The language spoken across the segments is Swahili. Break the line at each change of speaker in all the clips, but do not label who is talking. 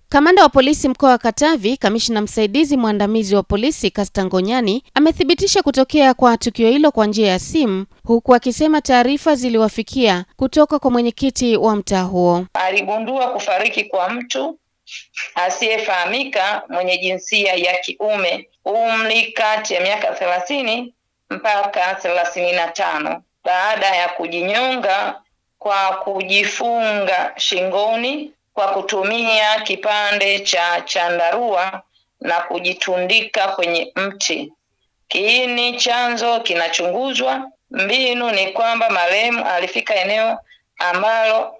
Kamanda wa polisi mkoa wa Katavi, kamishna msaidizi mwandamizi wa polisi Kasta Ngonyani, amethibitisha kutokea kwa tukio hilo kwa njia ya simu, huku akisema taarifa ziliwafikia kutoka kwa mwenyekiti wa mtaa huo.
Aligundua kufariki kwa mtu asiyefahamika mwenye jinsia ya kiume, umri kati ya miaka 30 mpaka 35, baada ya kujinyonga kwa kujifunga shingoni kwa kutumia kipande cha chandarua na kujitundika kwenye mti. Kiini chanzo kinachunguzwa. Mbinu ni kwamba marehemu alifika eneo ambalo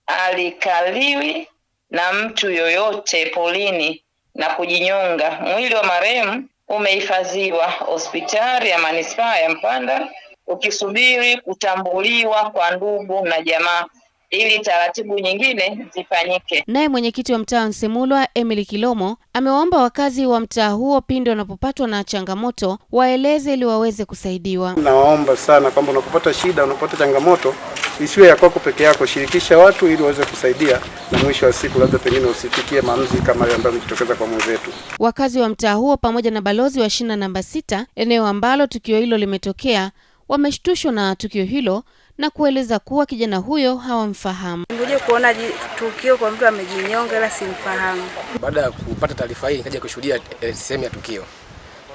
alikaliwi na mtu yoyote polini na kujinyonga. Mwili wa marehemu umehifadhiwa hospitali ya manispaa ya Mpanda ukisubiri kutambuliwa kwa ndugu na jamaa ili taratibu nyingine zifanyike.
Naye mwenyekiti wa mtaa Nsemulwa Emily Kilomo amewaomba wakazi wa mtaa huo pindi wanapopatwa na changamoto waeleze ili waweze kusaidiwa.
Nawaomba sana kwamba unapopata shida, unapopata changamoto, isiwe ya kwako peke yako, shirikisha watu ili waweze kusaidia, na mwisho wa siku labda pengine usifikie maamuzi kama yale ambayo yamejitokeza kwa mwenzetu.
Wakazi wa mtaa huo pamoja na balozi wa shina namba 6, eneo ambalo tukio hilo limetokea, wameshtushwa na tukio hilo na kueleza kuwa kijana huyo hawamfahamu.
Ngoja kuona tukio kwa mtu amejinyonga ila simfahamu.
Baada ya kupata taarifa hii nikaja kushuhudia sehemu ya tukio.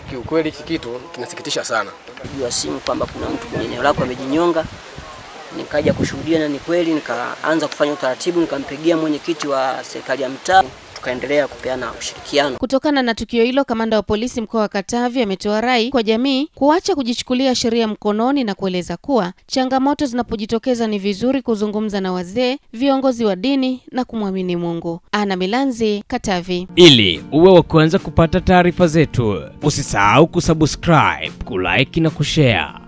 Kiukweli hiki kitu kinasikitisha sana.
Nilipigiwa simu kwamba kuna mtu kwenye eneo lako amejinyonga. Nikaja kushuhudia na ni kweli, nikaanza kufanya utaratibu, nikampigia mwenyekiti wa serikali ya mtaa, tukaendelea kupeana ushirikiano.
Kutokana na tukio hilo, kamanda wa polisi mkoa wa Katavi ametoa rai kwa jamii kuacha kujichukulia sheria mkononi na kueleza kuwa changamoto zinapojitokeza ni vizuri kuzungumza na wazee, viongozi wa dini na kumwamini Mungu. Ana Milanzi, Katavi.
Ili uwe wa kwanza kupata taarifa zetu, usisahau kusubscribe, kulike na kushare.